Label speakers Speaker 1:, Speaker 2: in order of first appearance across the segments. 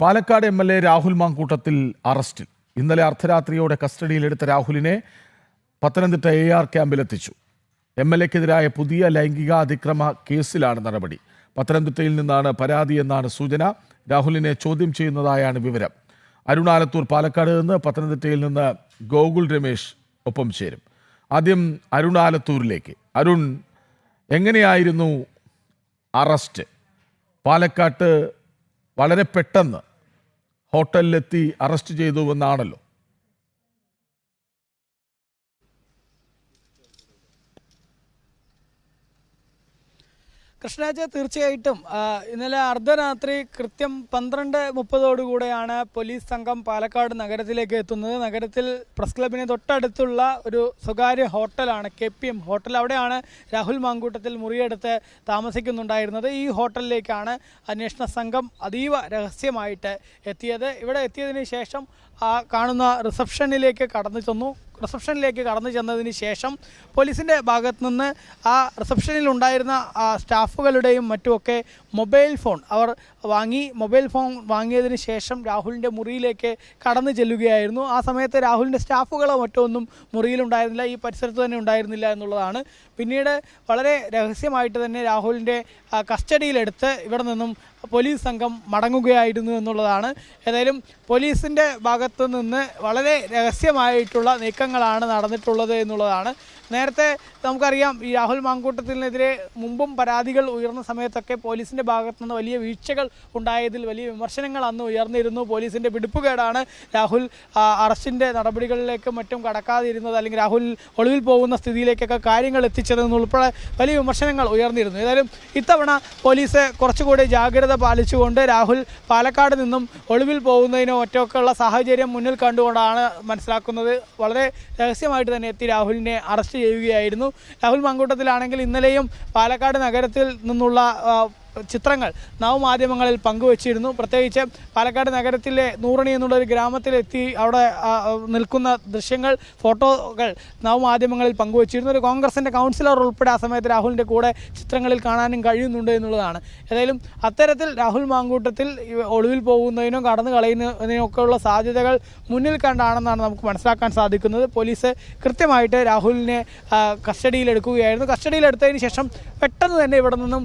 Speaker 1: Palakkad MLA Rahul Mamkootathil അറസ്റ്റിൽ. ഇന്നലെ അർദ്ധരാത്രിയോടെ കസ്റ്റഡിയിലെടുത്ത രാഹുലിനെ പത്തനംതിട്ട AR ക്യാമ്പിലെത്തിച്ചു. MLAക്കെതിരായ പുതിയ ലൈംഗികാതിക്രമ കേസിലാണ് നടപടി. പത്തനംതിട്ടയിൽ നിന്നാണ് പരാതി എന്നാണ് സൂചന. രാഹുലിനെ ചോദ്യം ചെയ്യുന്നതായാണ് വിവരം. അരുൺ ആലത്തൂർ പാലക്കാട് നിന്ന്, പത്തനംതിട്ടയിൽ നിന്ന് ഗോകുൽ രമേശ് ഒപ്പം ചേരും. ആദ്യം അരുൺ ആലത്തൂരിലേക്ക്. അരുൺ, എങ്ങനെയായിരുന്നു അറസ്റ്റ്? പാലക്കാട്ട് വളരെ പെട്ടെന്ന് ഹോട്ടലിലെത്തി അറസ്റ്റ് ചെയ്തുവെന്നാണല്ലോ.
Speaker 2: കൃഷ്ണരാജ്, തീർച്ചയായിട്ടും ഇന്നലെ അർദ്ധരാത്രി കൃത്യം 12:30 പോലീസ് സംഘം പാലക്കാട് നഗരത്തിലേക്ക് എത്തുന്നത്. നഗരത്തിൽ പ്രസ് ക്ലബിന് തൊട്ടടുത്തുള്ള ഒരു സ്വകാര്യ ഹോട്ടലാണ് KPM ഹോട്ടൽ. അവിടെയാണ് രാഹുൽ മാങ്കൂട്ടത്തിൽ മുറിയെടുത്ത് താമസിക്കുന്നുണ്ടായിരുന്നത്. ഈ ഹോട്ടലിലേക്കാണ് അന്വേഷണ സംഘം അതീവ രഹസ്യമായിട്ട് എത്തിയത്. ഇവിടെ എത്തിയതിന് ശേഷം കാണുന്ന റിസപ്ഷനിലേക്ക് കടന്നു ചെന്നതിന് ശേഷം പോലീസിൻ്റെ ഭാഗത്തു നിന്ന് ആ റിസപ്ഷനിലുണ്ടായിരുന്ന സ്റ്റാഫുകളുടെയും മറ്റുമൊക്കെ മൊബൈൽ ഫോൺ അവർ വാങ്ങിയതിന് ശേഷം രാഹുലിൻ്റെ മുറിയിലേക്ക് കടന്നു ചെല്ലുകയായിരുന്നു. ആ സമയത്ത് രാഹുലിൻ്റെ സ്റ്റാഫുകളോ മറ്റോ ഒന്നും മുറിയിലുണ്ടായിരുന്നില്ല, ഈ പരിസരത്ത് തന്നെ ഉണ്ടായിരുന്നില്ല എന്നുള്ളതാണ്. പിന്നീട് വളരെ രഹസ്യമായിട്ട് തന്നെ രാഹുലിൻ്റെ കസ്റ്റഡിയിലെടുത്ത് ഇവിടെ നിന്നും പോലീസ് സംഘം മടങ്ങുകയായിരുന്നു എന്നുള്ളതാണ്. ഏതായാലും പോലീസിൻ്റെ ഭാഗത്തു നിന്ന് വളരെ രഹസ്യമായിട്ടുള്ള നീക്കങ്ങളാണ് നടന്നിട്ടുള്ളത് എന്നുള്ളതാണ്. നേരത്തെ നമുക്കറിയാം, ഈ രാഹുൽ മാങ്കൂട്ടത്തിനെതിരെ മുമ്പും പരാതികൾ ഉയർന്ന സമയത്തൊക്കെ പോലീസിൻ്റെ ഭാഗത്തു നിന്ന് വലിയ വീഴ്ചകൾ ഉണ്ടായതിൽ വലിയ വിമർശനങ്ങൾ അന്ന് ഉയർന്നിരുന്നു. പോലീസിൻ്റെ പിടിപ്പുകേടാണ് രാഹുൽ അറസ്റ്റിൻ്റെ നടപടികളിലേക്കും മറ്റും കടക്കാതിരുന്നത്, അല്ലെങ്കിൽ രാഹുൽ ഒളിവിൽ പോകുന്ന സ്ഥിതിയിലേക്കൊക്കെ കാര്യങ്ങൾ എത്തിച്ചതെന്നുൾപ്പെടെ വലിയ വിമർശനങ്ങൾ ഉയർന്നിരുന്നു. ഏതായാലും ഇത്തവണ പോലീസ് കുറച്ചുകൂടി ജാഗ്രത പാലിച്ചുകൊണ്ട് രാഹുൽ പാലക്കാട് നിന്നും ഒളിവിൽ പോകുന്നതിനോ ഒറ്റയൊക്കെയുള്ള സാഹചര്യം മുന്നിൽ കണ്ടുകൊണ്ടാണ് മനസ്സിലാക്കുന്നത്. വളരെ രഹസ്യമായിട്ട് തന്നെ എത്തി രാഹുലിനെ അറസ്റ്റ് ചെയ്യുകയായിരുന്നു. രാഹുൽ മാങ്കൂട്ടത്തിലാണെങ്കിൽ ഇന്നലെയും പാലക്കാട് നഗരത്തിൽ നിന്നുള്ള ചിത്രങ്ങൾ നവമാധ്യമങ്ങളിൽ പങ്കുവച്ചിരുന്നു. പ്രത്യേകിച്ച് പാലക്കാട് നഗരത്തിലെ നൂറണി എന്നുള്ളൊരു ഗ്രാമത്തിലെത്തി അവിടെ നിൽക്കുന്ന ദൃശ്യങ്ങൾ, ഫോട്ടോകൾ നവമാധ്യമങ്ങളിൽ പങ്കുവച്ചിരുന്നു. ഒരു കോൺഗ്രസിൻ്റെ കൗൺസിലർ ഉൾപ്പെടെ ആ സമയത്ത് രാഹുലിൻ്റെ കൂടെ ചിത്രങ്ങളിൽ കാണാനും കഴിയുന്നുണ്ട് എന്നുള്ളതാണ്. ഏതായാലും അത്തരത്തിൽ രാഹുൽ മാങ്കൂട്ടത്തിൽ ഒളിവിൽ പോകുന്നതിനോ കടന്നു കളയുന്നതിനൊക്കെയുള്ള സാധ്യതകൾ മുന്നിൽ കണ്ടാണെന്നാണ് നമുക്ക് മനസ്സിലാക്കാൻ സാധിക്കുന്നത്. പോലീസ് കൃത്യമായിട്ട് രാഹുലിനെ കസ്റ്റഡിയിലെടുക്കുകയായിരുന്നു. കസ്റ്റഡിയിലെടുത്തതിന് ശേഷം പെട്ടെന്ന് തന്നെ ഇവിടെ നിന്നും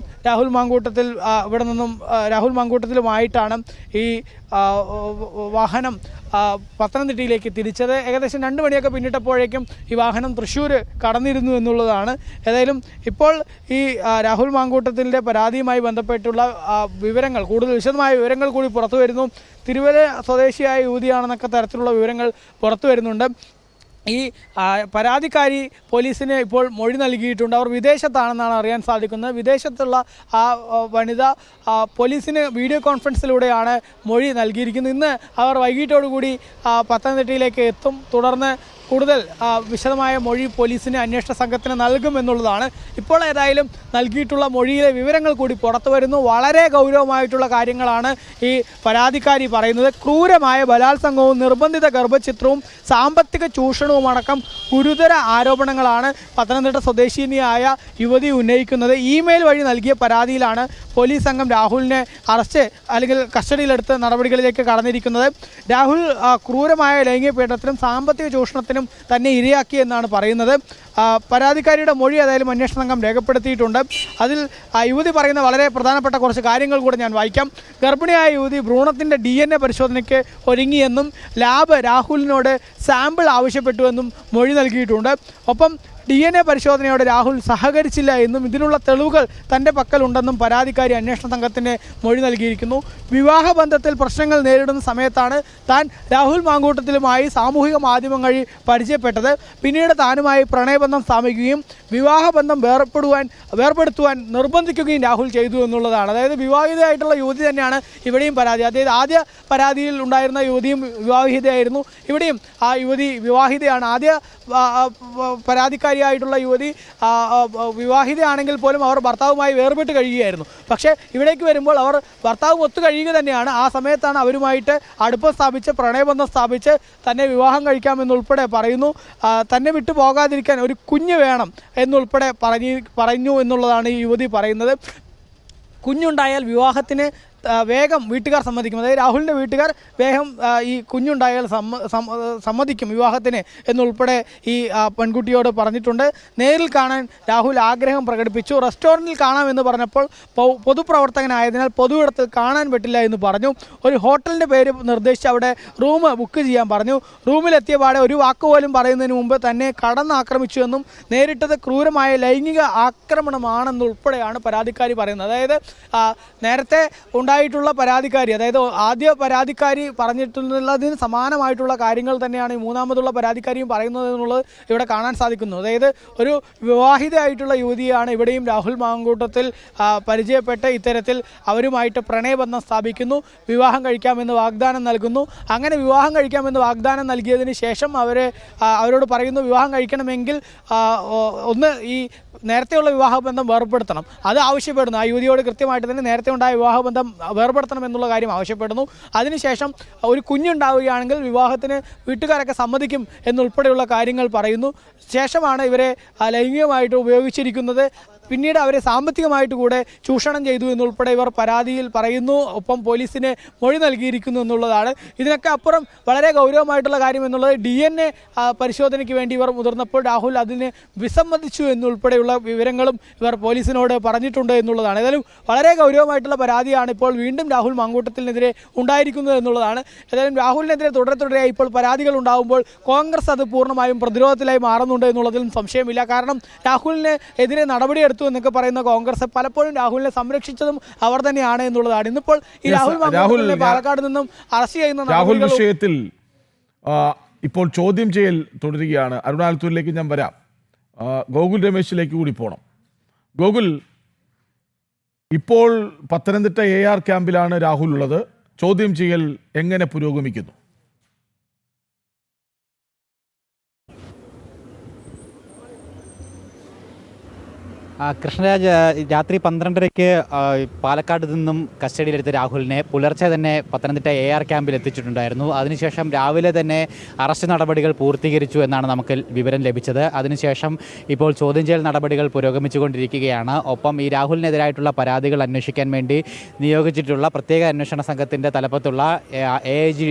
Speaker 2: രാഹുൽ മാങ്കൂട്ടത്തിലുമായിട്ടാണ് ഈ വാഹനം പത്തനംതിട്ടയിലേക്ക് തിരിച്ചത്. ഏകദേശം 2 മണിയൊക്കെ പിന്നിട്ടപ്പോഴേക്കും ഈ വാഹനം തൃശ്ശൂർ കടന്നിരുന്നു എന്നുള്ളതാണ്. ഏതായാലും ഇപ്പോൾ ഈ രാഹുൽ മാങ്കൂട്ടത്തിൻ്റെ പരാതിയുമായി ബന്ധപ്പെട്ടുള്ള വിവരങ്ങൾ, കൂടുതൽ വിശദമായ വിവരങ്ങൾ കൂടി പുറത്തു വരുന്നു. തിരുവല്ല സ്വദേശിയായ യുവതിയാണെന്നൊക്കെ തരത്തിലുള്ള വിവരങ്ങൾ പുറത്തു വരുന്നുണ്ട്. ഈ പരാതിക്കാരി പോലീസിന് ഇപ്പോൾ മൊഴി നൽകിയിട്ടുണ്ട്. അവർ വിദേശത്താണെന്നാണ് അറിയാൻ സാധിക്കുന്നത്. വിദേശത്തുള്ള ആ വനിത പോലീസിന് വീഡിയോ കോൺഫറൻസിലൂടെയാണ് മൊഴി നൽകിയിരിക്കുന്നത്. ഇന്ന് അവർ വൈകിട്ടോടുകൂടി പത്തനംതിട്ടയിലേക്ക് എത്തും. തുടർന്ന് കൂടുതൽ വിശദമായ മൊഴി പോലീസിന്, അന്വേഷണ സംഘത്തിന് നൽകുമെന്നുള്ളതാണ്. ഇപ്പോൾ ഏതായാലും നൽകിയിട്ടുള്ള മൊഴിയിലെ വിവരങ്ങൾ കൂടി പുറത്തു വരുന്നു. വളരെ ഗൗരവമായിട്ടുള്ള കാര്യങ്ങളാണ് ഈ പരാതിക്കാരി പറയുന്നത്. ക്രൂരമായ ബലാത്സംഗവും നിർബന്ധിത ഗർഭഛിത്രവും സാമ്പത്തിക ചൂഷണവും അടക്കം ഗുരുതര ആരോപണങ്ങളാണ് പത്തനംതിട്ട സ്വദേശിനിയായ യുവതി ഉന്നയിക്കുന്നത്. ഇമെയിൽ വഴി നൽകിയ പരാതിയിലാണ് പോലീസ് സംഘം രാഹുലിനെ അറസ്റ്റ് അല്ലെങ്കിൽ കസ്റ്റഡിയിലെടുത്ത് നടപടികളിലേക്ക് കടന്നിരിക്കുന്നത്. രാഹുൽ ക്രൂരമായ ലൈംഗിക പീഡനത്തിനും സാമ്പത്തിക ചൂഷണത്തിനും തന്നെ ഇരയാക്കിയെന്നാണ് പറയുന്നത്. പരാതിക്കാരിയുടെ മൊഴി ഏതായാലും അന്വേഷണ സംഘം രേഖപ്പെടുത്തിയിട്ടുണ്ട്. അതിൽ യുവതി പറയുന്ന വളരെ പ്രധാനപ്പെട്ട കുറച്ച് കാര്യങ്ങൾ കൂടെ ഞാൻ വായിക്കാം. ഗർഭിണിയായ യുവതി ഭ്രൂണത്തിൻ്റെ DNA പരിശോധനയ്ക്ക് ഒരുങ്ങിയെന്നും ലാബ് രാഹുലിനോട് സാമ്പിൾ ആവശ്യപ്പെട്ടുവെന്നും മൊഴി നൽകിയിട്ടുണ്ട്. ഒപ്പം DNA പരിശോധനയോടെ രാഹുൽ സഹകരിച്ചില്ല എന്നും ഇതിനുള്ള തെളിവുകൾ തൻ്റെ പക്കലുണ്ടെന്നും പരാതിക്കാരി അന്വേഷണ സംഘത്തിന് മൊഴി നൽകിയിരിക്കുന്നു. വിവാഹബന്ധത്തിൽ പ്രശ്നങ്ങൾ നേരിടുന്ന സമയത്താണ് താൻ രാഹുൽ മാങ്കൂട്ടത്തിലുമായി സാമൂഹിക മാധ്യമം വഴി പരിചയപ്പെട്ടത്. പിന്നീട് താനുമായി പ്രണയബന്ധം സ്ഥാപിക്കുകയും വിവാഹബന്ധം വേർപെടുത്തുവാൻ നിർബന്ധിക്കുകയും രാഹുൽ ചെയ്തു എന്നുള്ളതാണ്. അതായത് വിവാഹിതയായിട്ടുള്ള യുവതി തന്നെയാണ് ഇവിടെയും പരാതി. അതായത് ആദ്യ പരാതിയിൽ ഉണ്ടായിരുന്ന യുവതിയും വിവാഹിതയായിരുന്നു. ഇവിടെയും ആ യുവതി വിവാഹിതയാണ്. ആദ്യ പരാതിക്കാരിയായിട്ടുള്ള യുവതി വിവാഹിതയാണെങ്കിൽ പോലും അവർ ഭർത്താവുമായി വേർപെട്ട് കഴിയുകയായിരുന്നു. പക്ഷേ ഇവിടേക്ക് വരുമ്പോൾ അവർ ഭർത്താവ് ഒത്തു കഴിയുക തന്നെയാണ്. ആ സമയത്താണ് അവരുമായിട്ട് അടുപ്പം സ്ഥാപിച്ച് പ്രണയബന്ധം സ്ഥാപിച്ച് തന്നെ വിവാഹം കഴിക്കാമെന്നുൾപ്പെടെ പറയുന്നു. തന്നെ വിട്ടു പോകാതിരിക്കാൻ ഒരു കുഞ്ഞ് വേണം എന്നുൾപ്പെടെ പറഞ്ഞു എന്നുള്ളതാണ് ഈ യുവതി പറയുന്നത്. കുഞ്ഞുണ്ടായാൽ വിവാഹത്തിന് വേഗം വീട്ടുകാർ സമ്മതിക്കും, അതായത് രാഹുലിൻ്റെ വീട്ടുകാർ വേഗം ഈ കുഞ്ഞുണ്ടായാൽ സമ്മതിക്കും വിവാഹത്തിന് എന്നുൾപ്പെടെ ഈ പെൺകുട്ടിയോട് പറഞ്ഞിട്ടുണ്ട്. നേരിൽ കാണാൻ രാഹുൽ ആഗ്രഹം പ്രകടിപ്പിച്ചു. റെസ്റ്റോറൻറ്റിൽ കാണാമെന്ന് പറഞ്ഞപ്പോൾ പൊതുപ്രവർത്തകനായതിനാൽ പൊതുവിടത്തിൽ കാണാൻ പറ്റില്ല എന്ന് പറഞ്ഞു. ഒരു ഹോട്ടലിൻ്റെ പേര് നിർദ്ദേശിച്ച് അവിടെ റൂം ബുക്ക് ചെയ്യാൻ പറഞ്ഞു. റൂമിലെത്തിയ പാടെ ഒരു വാക്കുപോലും പറയുന്നതിന് മുമ്പ് തന്നെ കടന്നാക്രമിച്ചു എന്നും നേരിട്ടത് ക്രൂരമായ ലൈംഗിക ആക്രമണമാണെന്നുൾപ്പെടെയാണ് പരാതിക്കാരി പറയുന്നത്. അതായത് നേരത്തെ ഉണ്ടായിട്ടുള്ള പരാതിക്കാരി, അതായത് ആദ്യ പരാതിക്കാരി പറഞ്ഞിട്ടുള്ളതിന് സമാനമായിട്ടുള്ള കാര്യങ്ങൾ തന്നെയാണ് ഈ മൂന്നാമതുള്ള പരാതിക്കാരിയും പറയുന്നത് എന്നുള്ളത് ഇവിടെ കാണാൻ സാധിക്കുന്നു. അതായത് ഒരു വിവാഹിതയായിട്ടുള്ള യുവതിയാണ് ഇവിടെയും രാഹുൽ മാങ്കൂട്ടത്തിൽ പരിചയപ്പെട്ട് ഇത്തരത്തിൽ അവരുമായിട്ട് പ്രണയബന്ധം സ്ഥാപിക്കുന്നു, വിവാഹം കഴിക്കാമെന്ന് വാഗ്ദാനം നൽകുന്നു. അങ്ങനെ വിവാഹം കഴിക്കാമെന്ന് വാഗ്ദാനം നൽകിയതിന് ശേഷം അവരോട് പറയുന്നു വിവാഹം കഴിക്കണമെങ്കിൽ ഒന്ന് ഈ നേരത്തെയുള്ള വിവാഹബന്ധം വേർപെടുത്തണം. അത് ആവശ്യപ്പെടുന്നു. ആ യുവതിയോട് കൃത്യമായിട്ട് തന്നെ നേരത്തെ ഉണ്ടായ വിവാഹബന്ധം വേർപെടുത്തണം എന്നുള്ള കാര്യം ആവശ്യപ്പെടുന്നു. അതിനുശേഷം ഒരു കുഞ്ഞുണ്ടാവുകയാണെങ്കിൽ വിവാഹത്തിന് വീട്ടുകാരൊക്കെ സമ്മതിക്കും എന്നുൾപ്പെടെയുള്ള കാര്യങ്ങൾ പറയുന്നു. ശേഷമാണ് ഇവരെ ലൈംഗികമായിട്ട് ഉപയോഗിച്ചിരിക്കുന്നത്. പിന്നീട് അവരെ സാമ്പത്തികമായിട്ട് കൂടെ ചൂഷണം ചെയ്തു എന്നുൾപ്പെടെ ഇവർ പരാതിയിൽ പറയുന്നു. ഒപ്പം പോലീസിന് മൊഴി നൽകിയിരിക്കുന്നു എന്നുള്ളതാണ്. ഇതിനൊക്കെ അപ്പുറം വളരെ ഗൗരവമായിട്ടുള്ള കാര്യം എന്നുള്ളത് DNA പരിശോധനയ്ക്ക് വേണ്ടി ഇവർ മുതിർന്നപ്പോൾ രാഹുൽ അതിന് വിസമ്മതിച്ചു എന്നുൾപ്പെടെയുള്ള വിവരങ്ങളും ഇവർ പോലീസിനോട് പറഞ്ഞിട്ടുണ്ട് എന്നുള്ളതാണ്. ഏതായാലും വളരെ ഗൗരവമായിട്ടുള്ള പരാതിയാണ് ഇപ്പോൾ വീണ്ടും രാഹുൽ മാങ്കൂട്ടത്തിനെതിരെ ഉണ്ടായിരിക്കുന്നത് എന്നുള്ളതാണ്. ഏതായാലും രാഹുലിനെതിരെ തുടരെയായി ഇപ്പോൾ പരാതികൾ ഉണ്ടാകുമ്പോൾ കോൺഗ്രസ് അത് പൂർണ്ണമായും പ്രതിരോധത്തിലായി മാറുന്നുണ്ട് എന്നുള്ളതിലും സംശയമില്ല. കാരണം രാഹുലിന് എതിരെ നടപടിയെടുത്തു എന്നൊക്കെ പറയുന്ന കോൺഗ്രസ് പലപ്പോഴും രാഹുലിനെ സംരക്ഷിച്ചതും അവർ തന്നെയാണ് എന്നുള്ളതാണ്. ഇന്നിപ്പോൾ ഈ രാഹുൽ പാലക്കാട് നിന്നും അറസ്റ്റ് ചെയ്യുന്ന
Speaker 1: രാഹുൽ വിഷയത്തിൽ ഇപ്പോൾ ചോദ്യം ചെയ്യൽ തുടരുകയാണ്. അരുണാചലത്തിലേക്ക് ഞാൻ വരാം. ഗോകുൽ രമേശിലേക്ക് കൂടി പോകണം. ഗോകുൽ, ഇപ്പോൾ പത്തനംതിട്ട AR ക്യാമ്പിലാണ് രാഹുൽ ഉള്ളത്. ചോദ്യം ചെയ്യൽ എങ്ങനെ പുരോഗമിക്കുന്നു?
Speaker 3: കൃഷ്ണരാജ്, രാത്രി 12:30 പാലക്കാട് നിന്നും കസ്റ്റഡിയിലെടുത്ത രാഹുലിനെ പുലർച്ചെ തന്നെ പത്തനംതിട്ട AR ക്യാമ്പിൽ എത്തിച്ചിട്ടുണ്ടായിരുന്നു. അതിനുശേഷം രാവിലെ തന്നെ അറസ്റ്റ് നടപടികൾ പൂർത്തീകരിച്ചു എന്നാണ് നമുക്ക് വിവരം ലഭിച്ചത്. അതിനുശേഷം ഇപ്പോൾ ചോദ്യം ചെയ്യൽ നടപടികൾ പുരോഗമിച്ചുകൊണ്ടിരിക്കുകയാണ്. ഒപ്പം ഈ രാഹുലിനെതിരായിട്ടുള്ള പരാതികൾ അന്വേഷിക്കാൻ വേണ്ടി നിയോഗിച്ചിട്ടുള്ള പ്രത്യേക അന്വേഷണ സംഘത്തിൻ്റെ തലപ്പത്തുള്ള AIG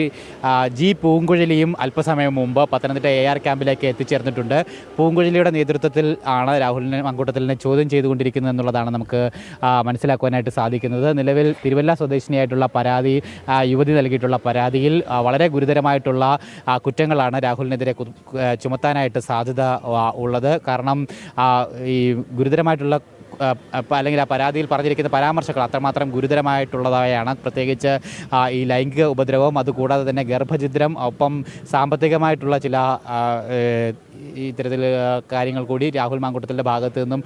Speaker 3: G പൂങ്കുഴലിയും അല്പസമയം മുമ്പ് പത്തനംതിട്ട AR ക്യാമ്പിലേക്ക് എത്തിച്ചേർന്നിട്ടുണ്ട്. പൂങ്കുഴലിയുടെ നേതൃത്വത്തിൽ ആണ് രാഹുലിനെ മങ്കൂട്ടത്തിലിനെ ചോദ്യം ചെയ്തുകൊണ്ടിരിക്കുന്നത് എന്നുള്ളതാണ് നമുക്ക് മനസ്സിലാക്കുവാനായിട്ട് സാധിക്കുന്നത്. നിലവിൽ തിരുവല്ല സ്വദേശിനിയായിട്ടുള്ള പരാതി, യുവതി നൽകിയിട്ടുള്ള പരാതിയിൽ വളരെ ഗുരുതരമായിട്ടുള്ള കുറ്റങ്ങളാണ് രാഹുലിനെതിരെ ചുമത്താനായിട്ട് സാധ്യത ഉള്ളത്. കാരണം ഈ ഗുരുതരമായിട്ടുള്ള അല്ലെങ്കിൽ ആ പരാതിയിൽ പറഞ്ഞിരിക്കുന്ന പരാമർശങ്ങൾ അത്രമാത്രം ഗുരുതരമായിട്ടുള്ളതായാണ്. പ്രത്യേകിച്ച് ഈ ലൈംഗിക ഉപദ്രവം, അതുകൂടാതെ തന്നെ ഗർഭഛിദ്രം, ഒപ്പം സാമ്പത്തികമായിട്ടുള്ള ചില ഇത്തരത്തിൽ കാര്യങ്ങൾ കൂടി രാഹുൽ മാങ്കൂട്ടത്തിൻ്റെ ഭാഗത്തു നിന്നും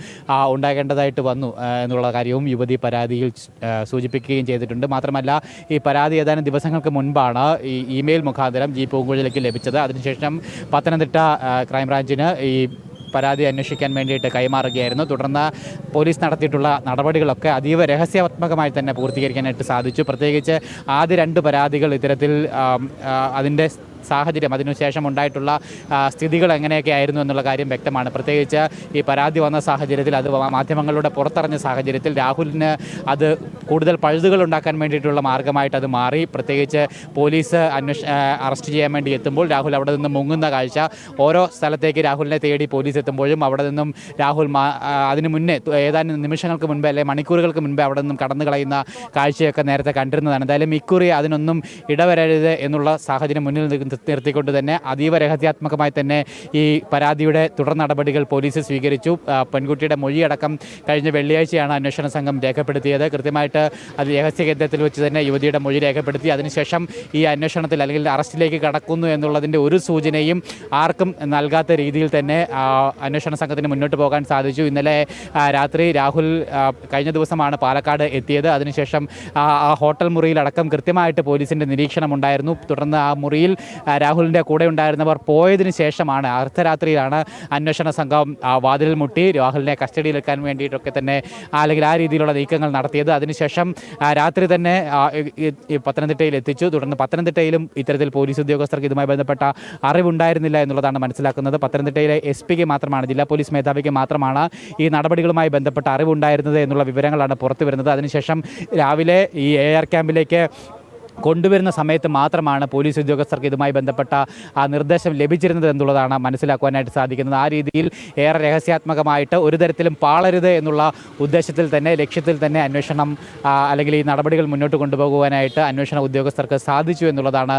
Speaker 3: ഉണ്ടാകേണ്ടതായിട്ട് വന്നു എന്നുള്ള കാര്യവും യുവതി പരാതിയിൽ സൂചിപ്പിക്കുകയും ചെയ്തിട്ടുണ്ട്. മാത്രമല്ല ഈ പരാതി ഏതാനും ദിവസങ്ങൾക്ക് മുൻപാണ് ഈ ഇമെയിൽ മുഖാന്തരം G പൂങ്കുഴലിലേക്ക് ലഭിച്ചത്. അതിനുശേഷം പത്തനംതിട്ട ക്രൈംബ്രാഞ്ചിന് ഈ പരാതി അന്വേഷിക്കാൻ വേണ്ടിയിട്ട് കൈമാറുകയായിരുന്നു. തുടർന്ന് പോലീസ് നടത്തിയിട്ടുള്ള നടപടികളൊക്കെ അതീവ രഹസ്യാത്മകമായി തന്നെ പൂർത്തീകരിക്കാനായിട്ട് സാധിച്ചു. പ്രത്യേകിച്ച് ആദ്യ 2 പരാതികൾ ഇത്തരത്തിൽ അതിൻ്റെ സാഹചര്യം, അതിനുശേഷം ഉണ്ടായിട്ടുള്ള സ്ഥിതികൾ എങ്ങനെയൊക്കെ ആയിരുന്നു എന്നുള്ള കാര്യം വ്യക്തമാണ്. പ്രത്യേകിച്ച് ഈ പരാതി വന്ന സാഹചര്യത്തിൽ, അത് മാധ്യമങ്ങളിലൂടെ പുറത്തറിഞ്ഞ സാഹചര്യത്തിൽ രാഹുലിന് അത് കൂടുതൽ പഴുതുകൾ ഉണ്ടാക്കാൻ വേണ്ടിയിട്ടുള്ള മാർഗമായിട്ട് അത് മാറി. പ്രത്യേകിച്ച് പോലീസ് അറസ്റ്റ് ചെയ്യാൻ വേണ്ടി എത്തുമ്പോൾ രാഹുൽ അവിടെ നിന്ന് മുങ്ങുന്ന കാഴ്ച, ഓരോ സ്ഥലത്തേക്ക് രാഹുലിനെ തേടി പോലീസ് എത്തുമ്പോഴും അവിടെ നിന്നും രാഹുൽ അതിന് മുന്നേ ഏതാനും നിമിഷങ്ങൾക്ക് മുൻപേ അല്ലെങ്കിൽ മണിക്കൂറുകൾക്ക് മുൻപേ അവിടെ നിന്നും കടന്നു കളയുന്ന കാഴ്ചയൊക്കെ നേരത്തെ കണ്ടിരുന്നതാണ്. എന്തായാലും ഇക്കുറി അതിനൊന്നും ഇടവരരുത് എന്നുള്ള സാഹചര്യം മുന്നിൽ നിർത്തിക്കൊണ്ട് തന്നെ അതീവ രഹസ്യാത്മകമായി തന്നെ ഈ പരാതിയുടെ തുടർ നടപടികൾ പോലീസ് സ്വീകരിച്ചു. പെൺകുട്ടിയുടെ മൊഴിയടക്കം കഴിഞ്ഞ വെള്ളിയാഴ്ചയാണ് അന്വേഷണ സംഘം രേഖപ്പെടുത്തിയത്. കൃത്യമായിട്ട് അത് രഹസ്യ കേന്ദ്രത്തിൽ വെച്ച് തന്നെ യുവതിയുടെ മൊഴി രേഖപ്പെടുത്തി. അതിനുശേഷം ഈ അന്വേഷണത്തിൽ അല്ലെങ്കിൽ അറസ്റ്റിലേക്ക് കടക്കുന്നു എന്നുള്ളതിൻ്റെ ഒരു സൂചനയും ആർക്കും നൽകാത്ത രീതിയിൽ തന്നെ അന്വേഷണ സംഘത്തിന് മുന്നോട്ട് പോകാൻ സാധിച്ചു. ഇന്നലെ രാത്രി രാഹുൽ കഴിഞ്ഞ ദിവസമാണ് പാലക്കാട് എത്തിയത്. അതിനുശേഷം ആ ഹോട്ടൽ മുറിയിലടക്കം കൃത്യമായിട്ട് പോലീസിൻ്റെ നിരീക്ഷണം ഉണ്ടായിരുന്നു. തുടർന്ന് ആ മുറിയിൽ രാഹുലിൻ്റെ കൂടെ ഉണ്ടായിരുന്നവർ പോയതിനു ശേഷമാണ് അർദ്ധരാത്രിയിലാണ് അന്വേഷണ സംഘം വാതിലിൽ മുട്ടി രാഹുലിനെ കസ്റ്റഡിയിലെടുക്കാൻ വേണ്ടിയിട്ടൊക്കെ തന്നെ അല്ലെങ്കിൽ ആ രീതിയിലുള്ള നീക്കങ്ങൾ നടത്തിയത്. അതിനുശേഷം രാത്രി തന്നെ പത്തനംതിട്ടയിൽ എത്തിച്ചു. തുടർന്ന് പത്തനംതിട്ടയിലും ഇത്തരത്തിൽ പോലീസ് ഉദ്യോഗസ്ഥർക്ക് ഇതുമായി ബന്ധപ്പെട്ട അറിവുണ്ടായിരുന്നില്ല എന്നുള്ളതാണ് മനസ്സിലാക്കുന്നത്. പത്തനംതിട്ടയിലെ SP മാത്രമാണ്, ജില്ലാ പോലീസ് മേധാവിക്ക് മാത്രമാണ് ഈ നടപടികളുമായി ബന്ധപ്പെട്ട അറിവുണ്ടായിരുന്നത് എന്നുള്ള വിവരങ്ങളാണ് പുറത്തു വരുന്നത്. അതിനുശേഷം രാവിലെ ഈ AR ക്യാമ്പിലേക്ക് കൊണ്ടുവരുന്ന സമയത്ത് മാത്രമാണ് പോലീസ് ഉദ്യോഗസ്ഥർക്ക് ഇതുമായി ബന്ധപ്പെട്ട നിർദ്ദേശം ലഭിച്ചിരുന്നത് എന്നുള്ളതാണ് മനസ്സിലാക്കുവാനായിട്ട് സാധിക്കുന്നത്. ആ രീതിയിൽ ഏറെ രഹസ്യാത്മകമായിട്ട് ഒരു തരത്തിലും പാളരുത് എന്നുള്ള ഉദ്ദേശത്തിൽ തന്നെ, ലക്ഷ്യത്തിൽ തന്നെ അന്വേഷണം അല്ലെങ്കിൽ ഈ നടപടികൾ മുന്നോട്ട് കൊണ്ടുപോകുവാനായിട്ട് അന്വേഷണ ഉദ്യോഗസ്ഥർക്ക് സാധിച്ചു എന്നുള്ളതാണ്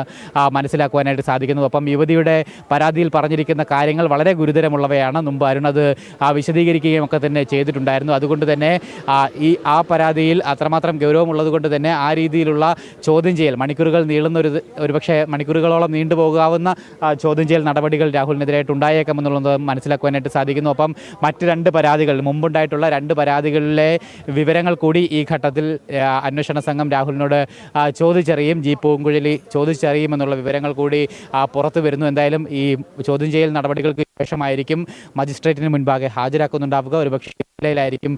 Speaker 3: മനസ്സിലാക്കുവാനായിട്ട് സാധിക്കുന്നത്. ഒപ്പം യുവതിയുടെ പരാതിയിൽ പറഞ്ഞിരിക്കുന്ന കാര്യങ്ങൾ വളരെ ഗുരുതരമുള്ളവയാണ്. മുമ്പ് അരുൺ അത് വിശദീകരിക്കുകയും ഒക്കെ തന്നെ ചെയ്തിട്ടുണ്ടായിരുന്നു. അതുകൊണ്ട് തന്നെ ആ പരാതിയിൽ അത്രമാത്രം ഗൗരവമുള്ളത് കൊണ്ട് തന്നെ ആ രീതിയിലുള്ള ചോദ്യം ചെയ്യൽ മണിക്കൂറുകൾ നീളുന്ന ഒരുപക്ഷെ മണിക്കൂറുകളോളം നീണ്ടുപോകാവുന്ന ചോദ്യം ചെയ്യൽ നടപടികൾ രാഹുലിനെതിരായിട്ട് ഉണ്ടായേക്കാമെന്നുള്ളത് മനസ്സിലാക്കുവാനായിട്ട് സാധിക്കുന്നു. ഒപ്പം മറ്റ് 2 പരാതികൾ, മുമ്പുണ്ടായിട്ടുള്ള 2 പരാതികളിലെ വിവരങ്ങൾ കൂടി ഈ ഘട്ടത്തിൽ അന്വേഷണ സംഘം രാഹുലിനോട് ചോദിച്ചറിയും, ജി പൂങ്കുഴലി ചോദിച്ചറിയുമെന്നുള്ള വിവരങ്ങൾ കൂടി പുറത്തു വരുന്നു. എന്തായാലും ഈ ചോദ്യം ചെയ്യൽ നടപടികൾക്ക് ശേഷമായിരിക്കും മജിസ്ട്രേറ്റിന് മുൻപാകെ ഹാജരാക്കുന്നുണ്ടാവുക. ഒരുപക്ഷെ ായിരിക്കും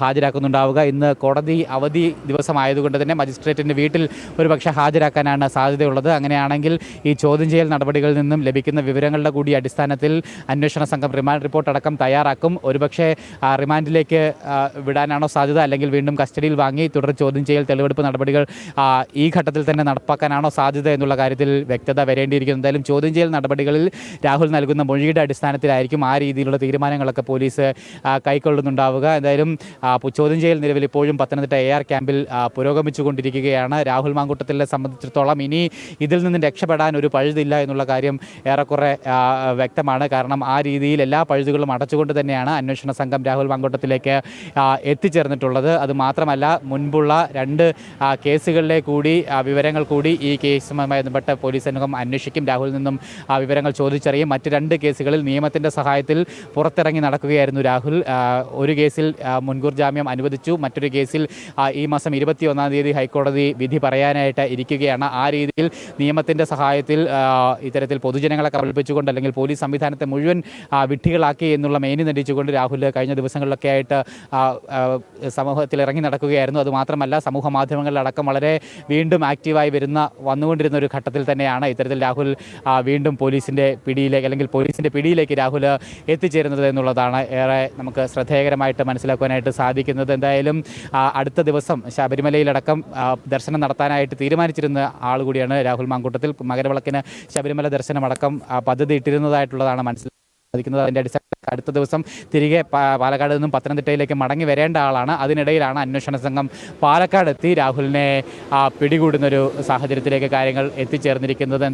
Speaker 3: ഹാജരാക്കുന്നുണ്ടാവുക. ഇന്ന് കോടതി അവധി ദിവസമായതുകൊണ്ട് തന്നെ മജിസ്ട്രേറ്റിൻ്റെ വീട്ടിൽ ഒരുപക്ഷെ ഹാജരാക്കാനാണ് സാധ്യതയുള്ളത്. അങ്ങനെയാണെങ്കിൽ ഈ ചോദ്യം ചെയ്യൽ നടപടികളിൽ നിന്നും ലഭിക്കുന്ന വിവരങ്ങളുടെ കൂടി അടിസ്ഥാനത്തിൽ അന്വേഷണ സംഘം റിമാൻഡ് റിപ്പോർട്ട് അടക്കം തയ്യാറാക്കും. ഒരുപക്ഷെ റിമാൻഡിലേക്ക് വിടാനാണോ സാധ്യത, അല്ലെങ്കിൽ വീണ്ടും കസ്റ്റഡിയിൽ വാങ്ങി തുടർ ചോദ്യം ചെയ്യൽ തെളിവെടുപ്പ് നടപടികൾ ഈ ഘട്ടത്തിൽ തന്നെ നടപ്പാക്കാനാണോ സാധ്യത എന്നുള്ള കാര്യത്തിൽ വ്യക്തത വരേണ്ടിയിരിക്കുന്നു. എന്തായാലും ചോദ്യം ചെയ്യൽ നടപടികളിൽ രാഹുൽ നൽകുന്ന മൊഴിയുടെ അടിസ്ഥാനത്തിലായിരിക്കും ആ രീതിയിലുള്ള തീരുമാനങ്ങളൊക്കെ പോലീസ് കൈക്കൊള്ളുന്നുണ്ടാവുക. എന്തായാലും ചോദ്യം ചെയ്യൽ നിലവിൽ ഇപ്പോഴും പത്തനംതിട്ട AR ക്യാമ്പിൽ പുരോഗമിച്ചുകൊണ്ടിരിക്കുകയാണ്. രാഹുൽ മാങ്കൂട്ടത്തിലെ സംബന്ധിച്ചിടത്തോളം ഇനി ഇതിൽ നിന്ന് രക്ഷപ്പെടാൻ ഒരു പഴുതില്ല എന്നുള്ള കാര്യം ഏറെക്കുറെ വ്യക്തമാണ്. കാരണം ആ രീതിയിൽ എല്ലാ പഴുതുകളും അടച്ചുകൊണ്ട് തന്നെയാണ് അന്വേഷണ സംഘം രാഹുൽ മാങ്കൂട്ടത്തിലേക്ക് എത്തിച്ചേർന്നിട്ടുള്ളത്. അതുമാത്രമല്ല, മുൻപുള്ള 2 കേസുകളിലെ കൂടി വിവരങ്ങൾ കൂടി ഈ കേസുമായി ബന്ധപ്പെട്ട പോലീസ് സംഘം അന്വേഷിക്കും. രാഹുലിൽ നിന്നും വിവരങ്ങൾ ചോദിച്ചറിയും. മറ്റ് 2 കേസുകളിൽ നിയമത്തിൻ്റെ സഹായത്തിൽ പുറത്തിറങ്ങി നടക്കുകയായിരുന്നു രാഹുൽ. ഒരു കേസിൽ മുൻകൂർ ജാമ്യം അനുവദിച്ചു, മറ്റൊരു കേസിൽ ഈ മാസം 21-ാം തീയതി ഹൈക്കോടതി വിധി പറയാനായിട്ട് ഇരിക്കുകയാണ്. ആ രീതിയിൽ നിയമത്തിൻ്റെ സഹായത്തിൽ ഇത്തരത്തിൽ പൊതുജനങ്ങളെ കബളിപ്പിച്ചുകൊണ്ട് അല്ലെങ്കിൽ പോലീസ് സംവിധാനത്തെ മുഴുവൻ വിഡ്ഢികളാക്കി എന്നുള്ള മേനി നടിച്ചുകൊണ്ട് രാഹുൽ കഴിഞ്ഞ ദിവസങ്ങളിലൊക്കെ ആയിട്ട് സമൂഹത്തിൽ ഇറങ്ങി നടക്കുകയായിരുന്നു. അതുമാത്രമല്ല, സമൂഹ മാധ്യമങ്ങളിലടക്കം വളരെ വീണ്ടും ആക്റ്റീവായി വന്നുകൊണ്ടിരുന്ന ഒരു ഘട്ടത്തിൽ തന്നെയാണ് ഇത്തരത്തിൽ രാഹുൽ വീണ്ടും പോലീസിൻ്റെ പിടിയിലേക്ക് രാഹുൽ എത്തിച്ചേരുന്നത് എന്നുള്ളതാണ് ഏറെ നമുക്ക് ശ്രദ്ധേയകരമായിട്ട് മനസ്സിലാക്കുവാനായിട്ട് സാധിക്കുന്നത്. എന്തായാലും അടുത്ത ദിവസം ശബരിമലയിലടക്കം ദർശനം നടത്താനായിട്ട് തീരുമാനിച്ചിരുന്ന ആൾ കൂടിയാണ് രാഹുൽ മാങ്കൂട്ടത്തിൽ. മകരവിളക്കിന് ശബരിമല ദർശനമടക്കം പദ്ധതി ഇട്ടിരുന്നതായിട്ടുള്ളതാണ് മനസ്സിലാക്കുന്നത്. അതിൻ്റെ അടിസ്ഥാനത്തിൽ അടുത്ത ദിവസം തിരികെ പാലക്കാട് നിന്നും പത്തനംതിട്ടയിലേക്ക് മടങ്ങി വരേണ്ട ആളാണ്. അതിനിടയിലാണ് അന്വേഷണ സംഘം പാലക്കാട് എത്തി രാഹുലിനെ പിടികൂടുന്നൊരു സാഹചര്യത്തിലേക്ക് കാര്യങ്ങൾ എത്തിച്ചേർന്നിരിക്കുന്നത്.